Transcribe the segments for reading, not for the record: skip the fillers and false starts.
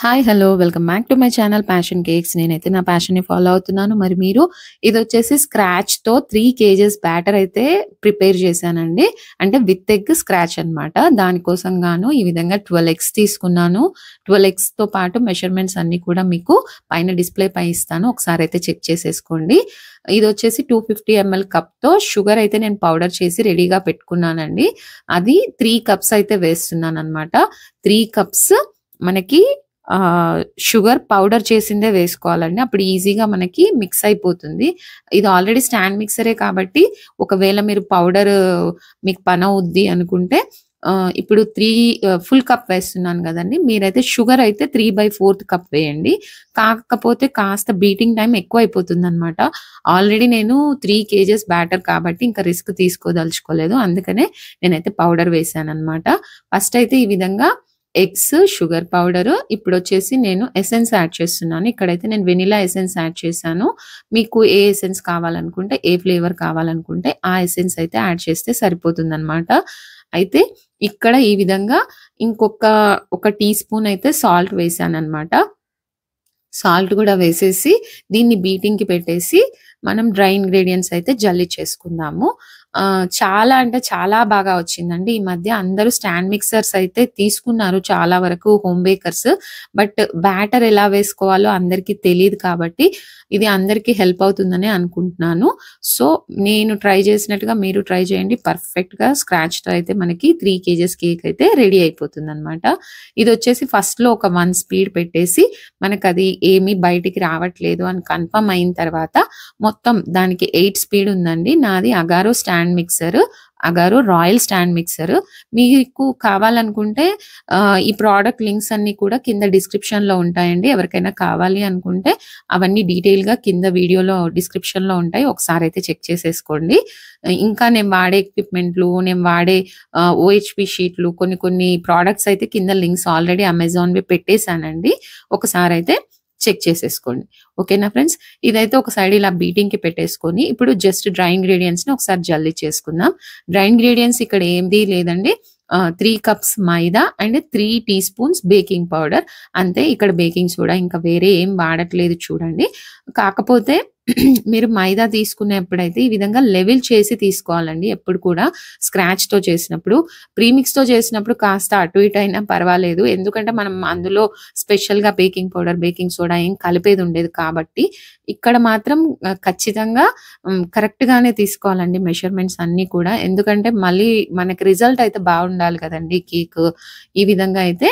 Hi! Hello! Welcome back to my channel passion cakes. నేనైతే నా ప్యాషన్‌ని follow అవుతున్నాను. మరి మీరు ఇదొచ్చేసి స్క్రాచ్‌తో 3 కేజెస్ బ్యాటర్ అయితే ప్రిపేర్ చేశానండి. అంటే విత్ ఎగ్ స్క్రాచ్ అన్నమాట. దానికోసం గాను ఈ విధంగా 12 ఎగ్స్ తీసుకున్నాను. 12 ఎగ్స్‌తో పాటు మెజర్‌మెంట్స్ అన్నీ కూడా మీకు పైన డిస్‌ప్లే పై ఇస్తాను. ఒకసారి అయితే చెక్ చేసేసుకోండి. ఇదొచ్చేసి 250 ఎంఎల్ కప్‌తో షుగర్ అయితే నేను పౌడర్ చేసి రెడీగా పెట్టుకున్నానండి. అది 3 కప్స్ అయితే వేస్తున్నానన్నమాట. 3 కప్స్ మనకి షుగర్ పౌడర్ చేసిందే వేసుకోవాలండి. అప్పుడు ఈజీగా మనకి మిక్స్ అయిపోతుంది. ఇది ఆల్రెడీ స్టాండ్ మిక్సరే కాబట్టి ఒకవేళ మీరు పౌడర్ మీకు పనవుద్ది అనుకుంటే ఇప్పుడు ఫుల్ కప్ వేస్తున్నాను గదండీ! మీరైతే షుగర్ అయితే 3/4 కప్ వేయండి. కాకపోతే కాస్త బీటింగ్ టైమ్ ఎక్కువైపోతుందనమాట. ఆల్రెడీ నేను 3 కేజెస్ బ్యాటర్ కాబట్టి ఇంకా రిస్క్ తీసుకోదలుచుకోలేదు. అందుకనే నేనైతే పౌడర్ వేశాననమాట. ఫస్ట్ అయితే ఈ విధంగా ఎగ్స్, షుగర్ పౌడరు, ఇప్పుడొచ్చేసి నేను ఎసెన్స్ యాడ్ చేస్తున్నాను. ఇక్కడైతే నేను వెనిల్లా ఎసెన్స్ యాడ్ చేశాను. మీకు ఏ ఎసెన్స్ కావాలనుకుంటే, ఏ ఫ్లేవర్ కావాలనుకుంటే ఆ ఎసెన్స్ అయితే యాడ్ చేస్తే సరిపోతుందనమాట. అయితే ఇక్కడ ఈ విధంగా ఒక టీ స్పూన్ అయితే సాల్ట్ వేశాననమాట. సాల్ట్ గూడా వేసేసి దీన్ని బీటింగ్‌కి పెట్టేసి మనం డ్రై ఇంగ్రీడియెంట్స్ అయితే జల్లిచ్చేసుకుందాము. చాలా అంటే చాలా బాగా వచ్చిందండి. ఈ మధ్య అందరూ స్టాండ్ మిక్సర్స్ అయితే తీసుకున్నారు చాలా వరకు హోమ్ బేకర్స్. బట్ బ్యాటర్ ఎలా వేసుకోవాలో అందరికీ తెలీదు కాబట్టి ఇది అందరికీ హెల్ప్ అవుతుందనే అనుకుంటున్నాను. సో, నేను ట్రై చేసినట్టుగా మీరు ట్రై చేయండి. పర్ఫెక్ట్‌గా స్క్రాచ్‌తో అయితే మనకి 3 కేజెస్ కేక్ అయితే రెడీ అయిపోతుందనమాట. ఇదొచ్చేసి ఫస్ట్‌లో ఒక 1 స్పీడ్ పెట్టేసి మనకది ఏమీ బయటికి రావట్లేదు అని కన్ఫర్మ్ అయిన తర్వాత మొత్తం దానికి 8 స్పీడ్ ఉందండి. నాది Agaro stand mixer. Agaro royal stand mixer. మీకు కావాలనుకుంటే ఈ ప్రొడక్ట్ లింక్స్ అన్నీ కూడా కింద డిస్క్రిప్షన్‌లో ఉంటాయండి. ఎవరికైనా కావాలి అనుకుంటే అవన్నీ డీటెయిల్‌గా కింద వీడియోలో డిస్క్రిప్షన్‌లో ఉంటాయి. ఒకసారైతే చెక్ చేసేసుకోండి. ఇంకా నేను వాడే ఎక్విప్‌మెంట్లు, నేను వాడే ఓహెచ్‌పి షీట్లు కొన్ని కొన్ని ప్రొడక్ట్స్ అయితే కింద లింక్స్ ఆల్రెడీ అమెజాన్‌వి పెట్టేసానండి. ఒకసారైతే చెక్ చేసేసుకోండి. ఓకేనా ఫ్రెండ్స్? ఇదైతే ఒక సైడ్ ఇలా బీటింగ్‌కి పెట్టేసుకొని, ఇప్పుడు జస్ట్ డ్రై ఇంగ్రీడియెంట్స్‌ని ఒకసారి జల్లిచ్చేసుకుందాం. డ్రై ఇంగ్రీడియెంట్స్ ఇక్కడ ఏది లేదండి. 3 cups maida and 3 teaspoons baking powder. అంతే. ఇక్కడ బేకింగ్ సోడా ఇంకా వేరే ఏం వాడట్లేదు చూడండి. కాకపోతే మీరు మైదా తీసుకునేప్పుడైతే ఈ విధంగా లెవెల్ చేసి తీసుకోవాలండి ఎప్పుడు కూడా స్క్రాచ్‌తో చేసినప్పుడు. ప్రీమిక్స్‌తో చేసినప్పుడు కాస్త అటు ఇటు అయినా పర్వాలేదు. ఎందుకంటే మనం అందులో స్పెషల్‌గా బేకింగ్ పౌడర్, బేకింగ్ సోడా ఏం కలిపేది ఉండేది కాబట్టి, ఇక్కడ మాత్రం ఖచ్చితంగా కరెక్ట్‌గానే తీసుకోవాలండి మెజర్‌మెంట్స్ అన్నీ కూడా. ఎందుకంటే మళ్ళీ మనకి రిజల్ట్ అయితే బావుండాలి కదండీ కేకు. ఈ విధంగా అయితే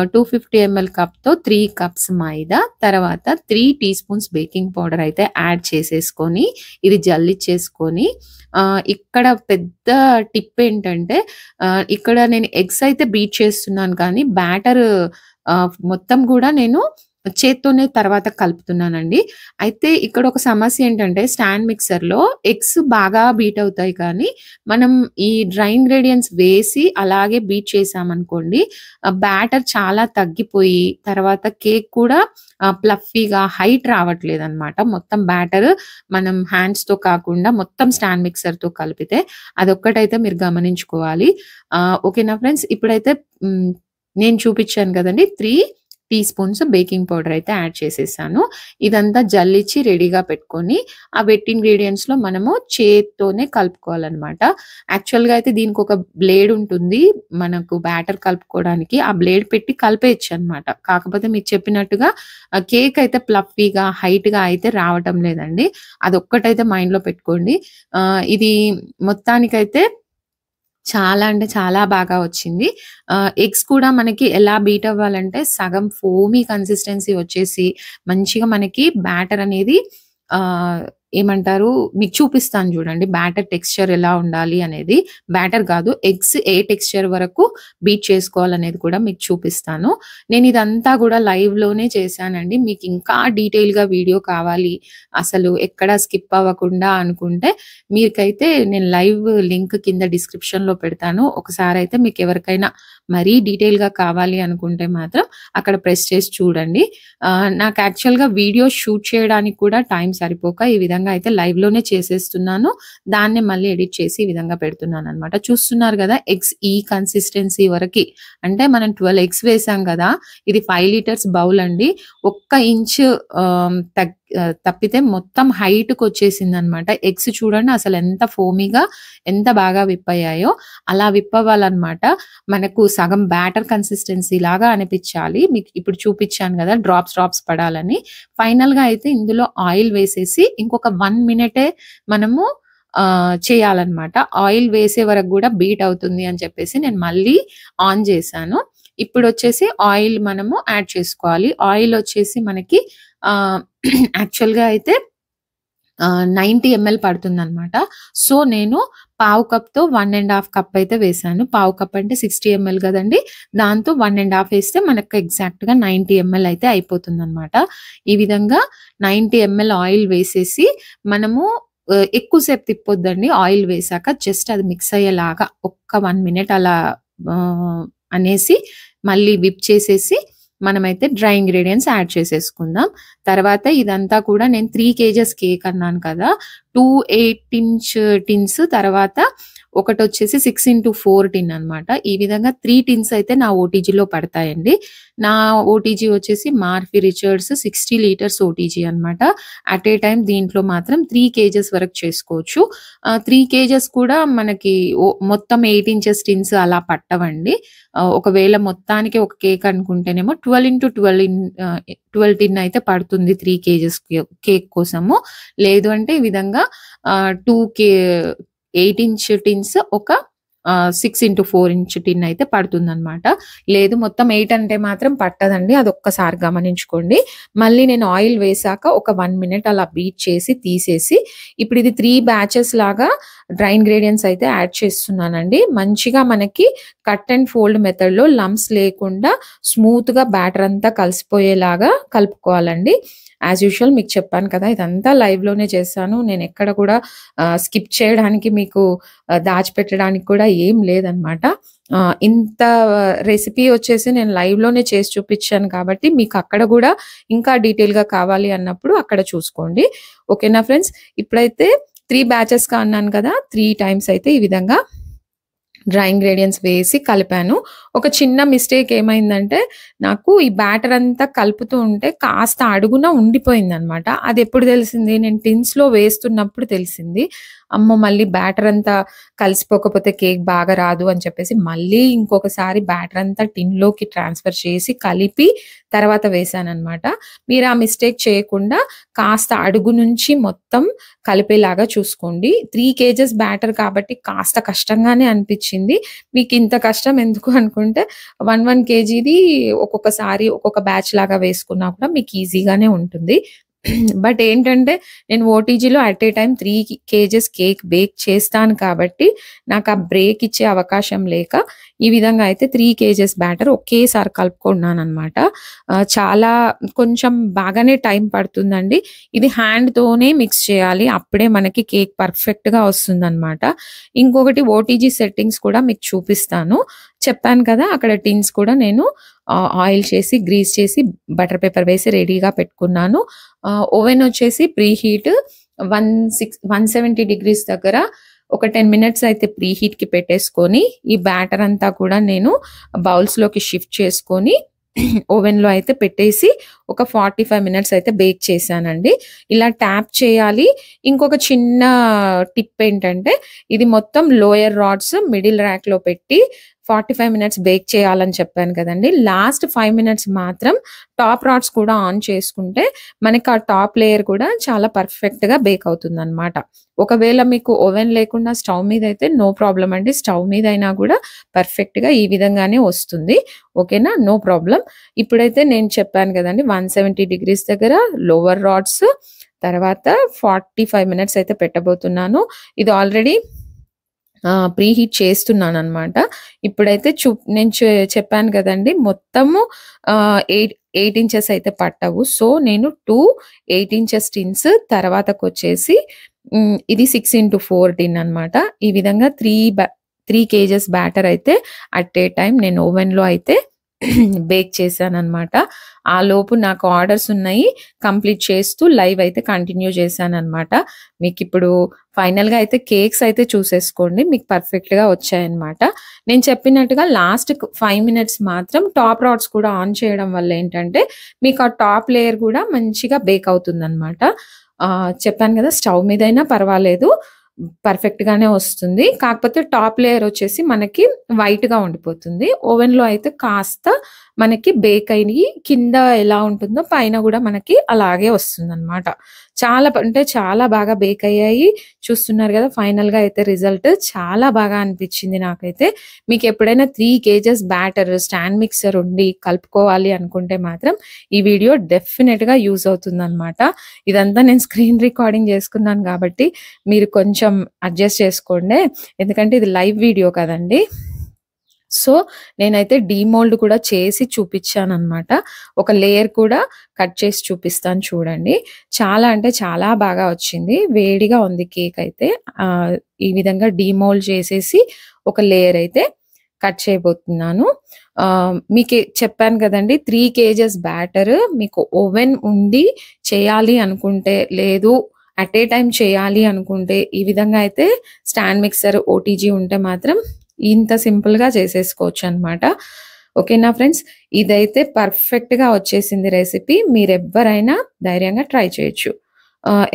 250 ఎంఎల్ కప్‌తో 3 కప్స్ మైదా, తర్వాత 3 టీ స్పూన్స్ బేకింగ్ పౌడర్ అయితే యాడ్ చేసేసుకొని, ఇది జల్లిచ్చేసుకొని ఇక్కడ పెద్ద టిప్ ఏంటంటే ఇక్కడ నేను ఎగ్స్ అయితే బీట్ చేస్తున్నాను కానీ బ్యాటర్ మొత్తం గూడా నేను చేత్తోనే తర్వాత కలుపుతున్నానండి. అయితే ఇక్కడ ఒక సమస్య ఏంటంటే స్టాండ్ మిక్సర్‌లో ఎగ్స్ బాగా బీట్ అవుతాయి కానీ, మనం ఈ డ్రై ఇంగ్రీడియెంట్స్ వేసి అలాగే బీట్ చేశామనుకోండి, బ్యాటర్ చాలా తగ్గిపోయి తర్వాత కేక్ కూడా ప్లఫీగా హైట్ రావట్లేదనమాట. మొత్తం బ్యాటర్ మనం హ్యాండ్స్‌తో కాకుండా మొత్తం స్టాండ్ మిక్సర్‌తో కలిపితే అదొక్కటైతే మీరు గమనించుకోవాలి. ఓకేనా ఫ్రెండ్స్? ఇప్పుడైతే నేను చూపిచ్చాను కదండీ! 3 టీ స్పూన్స్ బేకింగ్ పౌడర్ అయితే యాడ్ చేసేసాను. ఇదంతా జల్లిచ్చి రెడీగా పెట్టుకొని, ఆ వెట్ ఇంగ్రీడియెంట్స్‌లో మనము చేత్తోనే కలుపుకోవాలనమాట. యాక్చువల్‌గా అయితే దీనికొక బ్లేడ్ ఉంటుంది. మనకు బ్యాటర్ కలుపుకోవడానికి. ఆ బ్లేడ్ పెట్టి కలిపేయొచ్చనమాట. కాకపోతే మీకు చెప్పినట్టుగా కేక్ అయితే ప్లఫీగా, హైట్‌గా అయితే రావటం లేదండి. అదొక్కటైతే మైండ్‌లో పెట్టుకోండి. ఇది మొత్తానికైతే చాలా అంటే చాలా బాగా వచ్చింది. ఎగ్స్ కూడా మనకి ఎలా బీట్ అవ్వాలంటే సగం ఫోమీ కన్సిస్టెన్సీ వచ్చేసి మంచిగా మనకి బ్యాటర్ అనేది ఏమంటారు మీకు చూపిస్తాను చూడండి. బ్యాటర్ టెక్స్చర్ ఎలా ఉండాలి అనేది. బ్యాటర్ కాదు ఎగ్స్ ఏ టెక్స్చర్ వరకు బీట్ చేసుకోవాలనేది కూడా మీకు చూపిస్తాను. నేను ఇదంతా కూడా లైవ్‌లోనే చేశానండి. మీకు ఇంకా డీటెయిల్‌గా వీడియో కావాలి, అసలు ఎక్కడ స్కిప్ అవ్వకుండా అనుకుంటే మీకైతే నేను లైవ్ లింక్ కింద డిస్క్రిప్షన్‌లో పెడతాను. ఒకసారైతే మీకు ఎవరికైనా మరీ డీటెయిల్‌గా కావాలి అనుకుంటే మాత్రం అక్కడ ప్రెస్ చేసి చూడండి. నాకు యాక్చువల్‌గా వీడియో షూట్ చేయడానికి కూడా టైం సరిపోక ఈ విధంగా విధంగా అయితే లైవ్‌లోనే చేసేస్తున్నాను. దాన్నే మళ్ళీ ఎడిట్ చేసి ఈ విధంగా పెడుతున్నాననమాట. చూస్తున్నారు గదా! ఎగ్స్ ఈ కన్సిస్టెన్సీ వరకి అంటే మనం 12 ఎగ్స్ వేసాం గదా! ఇది 5 లీటర్స్ బౌల్ అండి. ఒక్క ఇంచు తప్పితే మొత్తం హైట్‌కొచ్చేసిందనమాట. ఎగ్స్ చూడండి అసలెంత ఫోమీగా ఎంత బాగా విప్పయ్యాయో అలా విప్పవ్వాలనమాట. మనకు సగం బ్యాటర్ కన్సిస్టెన్సీ లాగా అనిపిచ్చాలి. మీకు ఇప్పుడు చూపిచ్చాను గదా! డ్రాప్స్ పడాలని. ఫైనల్‌గా అయితే ఇందులో ఆయిల్ వేసేసి ఇంకొక 1 మినిటే మనము చేయాలనమాట. ఆయిల్ వేసే వరకు గూడా బీట్ అవుతుంది అని చెప్పేసి నేను మళ్ళీ ఆన్ జేశాను. ఇప్పుడొచ్చేసి ఆయిల్ మనము యాడ్ చేసుకోవాలి. ఆయిల్ వచ్చేసి మనకి యాక్చువల్‌గా అయితే 90 ఎంఎల్ పడుతుందనమాట. సో, నేను పావు కప్‌తో 1 ½ కప్ అయితే వేశాను. పావు కప్ అంటే 60 ఎంఎల్ గదండీ! దాంతో 1 ½ ఏస్తే మనకు ఎగ్జాక్ట్‌గా 90 ఎంఎల్ అయితే అయిపోతుందనమాట. ఈ విధంగా 90 ఎంఎల్ ఆయిల్ వేసేసి మనము ఎక్కువ సేపు తిప్పొద్దండి ఆయిల్ వేశాక. జస్ట్ అది మిక్స్ అయ్యేలాగా ఒక్క 1 మినిట్ అలా అనేసి మళ్ళీ విప్ చేసేసి మనమైతే డ్రై ఇంగ్రీడియెంట్స్ యాడ్ చేసేసుకుందాం. తర్వాత ఇదంతా కూడా నేను 3 కేజెస్ కేక్ అన్నాను కదా! 2 8" టిన్స్ తర్వాత ఒకటొచ్చేసి 6x4 టిన్ అనమాట. ఈ విధంగా 3 టిన్స్ అయితే నా ఓటీజీలో పడతాయండి. నా ఓటీజీ వచ్చేసి మార్ఫీ రిచర్డ్స్ 60 లీటర్స్ ఓటీజీ అనమాట. అట్ ఏ టైమ్ దీంట్లో మాత్రం 3 కేజెస్ వరకు చేసుకోవచ్చు. 3 కేజెస్ కూడా మనకి మొత్తం 8 ఇంచెస్ టిన్స్ అలా పట్టవండి. ఒకవేళ మొత్తానికి ఒక కేక్ అనుకుంటేనేమో 12 టిన్ అయితే పడుతుంది 3 కేజెస్ కేక్ కోసము. లేదు అంటే ఈ విధంగా 8 ఇంచ్ టిన్స్ ఒక 6x4 ఇంచ్ టిన్ అయితే పడుతుందనమాట. లేదు మొత్తం 8 అంటే మాత్రం పట్టదండి. అదొక్కసారి గమనించుకోండి. మళ్ళీ నేను ఆయిల్ వేశాక ఒక 1 మినిట్ అలా బీట్ చేసి తీసేసి ఇప్పుడు ఇది 3 బ్యాచెస్ లాగా డ్రై ఇంగ్రీడియెంట్స్ అయితే యాడ్ చేస్తున్నానండి. మంచిగా మనకి కట్ అండ్ ఫోల్డ్ మెథడ్‌లో లంప్స్ లేకుండా స్మూత్‌గా బ్యాటర్ అంతా కలిసిపోయేలాగా కలుపుకోవాలండి. యాజ్ యూజువల్ మీకు చెప్పాను కదా! ఇదంతా లైవ్‌లోనే చేశాను. నేనెక్కడ కూడా స్కిప్ చేయడానికి మీకు దాచిపెట్టడానికి కూడా ఏం లేదనమాట. ఇంత రెసిపీ వచ్చేసి నేను లైవ్‌లోనే చేసి చూపిచ్చాను కాబట్టి మీకు అక్కడ గూడా ఇంకా డీటెయిల్‌గా కావాలి అన్నప్పుడు అక్కడ చూసుకోండి. ఓకేనా ఫ్రెండ్స్? ఇప్పుడైతే 3 బ్యాచెస్‌గా అన్నాను కదా! 3 టైమ్స్ అయితే ఈ విధంగా డ్రై ఇంగ్రీడియెంట్స్ వేసి కలిపాను. ఒక చిన్న మిస్టేక్ ఏమైందంటే నాకు ఈ బ్యాటర్ అంతా కలుపుతూ ఉంటే కాస్త అడుగున ఉండిపోయిందనమాట. అదెప్పుడు తెలిసింది? నేను టిన్స్‌లో వేస్తున్నప్పుడు తెలిసింది. అమ్మో! మళ్ళీ బ్యాటర్ అంతా కలిసిపోకపోతే కేక్ బాగా రాదు అని చెప్పేసి మళ్ళీ ఇంకొకసారి బ్యాటర్ అంతా టిన్‌లోకి ట్రాన్స్‌ఫర్ చేసి కలిపి తర్వాత వేశాననమాట. మీరు ఆ మిస్టేక్ చేయకుండా కాస్త అడుగు నుంచి మొత్తం కలిపేలాగా చూసుకోండి. 3 కేజెస్ బ్యాటర్ కాబట్టి కాస్త కష్టంగానే అనిపిచ్చింది. మీకింత కష్టం ఎందుకు అనుకుంటే 1 కేజీది ఒక్కొక్కసారి ఒక్కొక్క బ్యాచ్ లాగా వేసుకున్నా కూడా మీకు ఈజీగానే ఉంటుంది. బట్ ఏంటంటే నేను ఓటీజీలో at a time 3 KGs cake bake చేస్తాను కాబట్టి నాకు ఆ బ్రేక్ ఇచ్చే అవకాశం లేక ఈ విధంగా అయితే 3 కేజెస్ బ్యాటర్ ఒకేసారి కలుపుకున్నాననమాట. చాలా కొంచెం బాగానే టైం పడుతుందండి. ఇది హ్యాండ్‌తోనే మిక్స్ చేయాలి. అప్పుడే మనకి కేక్ పర్ఫెక్ట్‌గా వస్తుందనమాట. ఇంకొకటి ఓటీజీ సెట్టింగ్స్ కూడా మీకు చూపిస్తాను. చెప్పాను కదా! అక్కడ టిన్స్ కూడా నేను ఆయిల్ చేసి, గ్రీస్ చేసి, బటర్ పేపర్ వేసి రెడీగా పెట్టుకున్నాను. ఓవెన్ వచ్చేసి ప్రీ హీట్ 170 డిగ్రీస్ దగ్గర ఒక 10 మినిట్స్ అయితే ప్రీ హీట్‌కి పెట్టేసుకొని, ఈ బ్యాటర్ అంతా కూడా నేను బౌల్స్‌లోకి షిఫ్ట్ చేసుకొని ఓవెన్‌లో అయితే పెట్టేసి ఒక 45 మినిట్స్ అయితే బేక్ చేశానండి. ఇలా ట్యాప్ చేయాలి. ఇంకొక చిన్న టిప్ ఏంటంటే ఇది మొత్తం లోయర్ రాడ్స్ మిడిల్ ర్యాక్‌లో పెట్టి 45 మినిట్స్ బేక్ చేయాలని చెప్పాను కదండీ! లాస్ట్ 5 మినిట్స్ మాత్రం టాప్ రాడ్స్ కూడా ఆన్ చేసుకుంటే మనకి ఆ టాప్ లేయర్ కూడా చాలా పర్ఫెక్ట్‌గా బేక్ అవుతుందనమాట. ఒకవేళ మీకు ఓవెన్ లేకుండా స్టవ్ మీద అయితే నో ప్రాబ్లమ్ అండి. స్టవ్ మీద అయినా కూడా పర్ఫెక్ట్‌గా ఈ విధంగానే వస్తుంది. ఓకేనా? No problem. ఇప్పుడైతే నేను చెప్పాను కదండీ 170 డిగ్రీస్ దగ్గర లోవర్ రాడ్స్ తర్వాత 45 మినిట్స్ అయితే పెట్టబోతున్నాను. ఇది ఆల్రెడీ ప్రీ హీట్ చేస్తున్నాననమాట. ఇప్పుడైతే నేను చెప్పాను కదండీ మొత్తము 8 ఇంచెస్ అయితే పట్టవు. సో, నేను 2 8 ఇంచెస్ టిన్స్ తర్వాతకొచ్చేసి ఇది 6x4 టిన్ అనమాట. ఈ విధంగా 3 కేజెస్ బ్యాటర్ అయితే అట్ ఏ టైమ్ నేను ఓవెన్‌లో అయితే బేక్ చేశాననమాట. ఆ లోపు నాకు ఆర్డర్స్ ఉన్నాయి. కంప్లీట్ చేస్తూ లైవ్ అయితే కంటిన్యూ చేశాననమాట. మీకిప్పుడు ఫైనల్‌గా అయితే కేక్స్ అయితే చూసేసుకోండి. మీకు పర్ఫెక్ట్‌గా వచ్చాయన్నమాట. నేను చెప్పినట్టుగా లాస్ట్ 5 మినిట్స్ మాత్రం టాప్ రాడ్స్ కూడా ఆన్ చేయడం వల్ల ఏంటంటే, మీకు ఆ టాప్ లేయర్ కూడా మంచిగా బేక్ అవుతుందన్నమాట. చెప్పాను కదా! స్టవ్ మీదైనా పర్వాలేదు. పర్ఫెక్ట్‌గానే వస్తుంది. కాకపోతే టాప్ లేయర్ వచ్చేసి మనకి వైట్‌గా ఉండిపోతుంది. ఓవెన్‌లో అయితే కాస్త మనకి బేక్ అయ్యి కింద ఎలా ఉంటుందో పైన గూడా మనకి అలాగే వస్తుందనమాట. అంటే చాలా బాగా బేక్ అయ్యాయి. చూస్తున్నారు గదా! ఫైనల్‌గా అయితే రిజల్ట్ చాలా బాగా అనిపిచ్చింది నాకైతే. మీకెప్పుడైనా 3 కేజెస్ బ్యాటర్ స్టాండ్ మిక్సర్ ఉండి కలుపుకోవాలి అనుకుంటే మాత్రం ఈ వీడియో డెఫినిట్‌గా యూజ్ అవుతుందనమాట. ఇదంతా నేను స్క్రీన్ రికార్డింగ్ చేసుకున్నాను గాబట్టి మీరు కొంచెం అడ్జస్ట్ చేసుకోండి. ఎందుకంటే ఇది లైవ్ వీడియో కదండీ. సో, నేనైతే డీమోల్డ్ కూడా చేసి చూపిచ్చాననమాట. ఒక లేయర్ కూడా కట్ చేసి చూపిస్తాను చూడండి. చాలా అంటే చాలా బాగా వచ్చింది. వేడిగా ఉంది కేక్ అయితే. ఈ విధంగా డీమోల్డ్ చేసేసి ఒక లేయర్ అయితే కట్ చేయబోతున్నాను. మీకే చెప్పాను కదండీ 3 కేజెస్ బ్యాటర్ మీకు ఓవెన్ ఉండి చేయాలి అనుకుంటే, లేదు అట్ ఏ టైమ్ చేయాలి అనుకుంటే, ఈ విధంగా అయితే స్టాండ్ మిక్సర్, ఓటీజీ ఉంటే మాత్రం ఇంత సింపుల్‌గా చేసేసుకోవచ్చనమాట. ఓకేనా ఫ్రెండ్స్? ఇదైతే పర్ఫెక్ట్‌గా వచ్చేసింది రెసిపీ. మీరెవ్వరైనా ధైర్యంగా ట్రై చేయొచ్చు.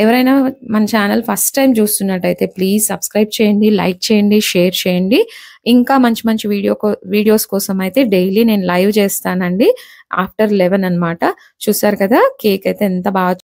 ఎవరైనా మన ఛానల్ ఫస్ట్ టైమ్ చూస్తున్నట్టయితే ప్లీజ్ సబ్స్క్రైబ్ చేయండి, లైక్ చేయండి, షేర్ చేయండి. ఇంకా మంచి మంచి వీడియోస్ కోసం అయితే డైలీ నేను లైవ్ చేస్తానండి. ఆఫ్టర్ 11 అనమాట. చూసారు కదా! కేక్ అయితే ఎంత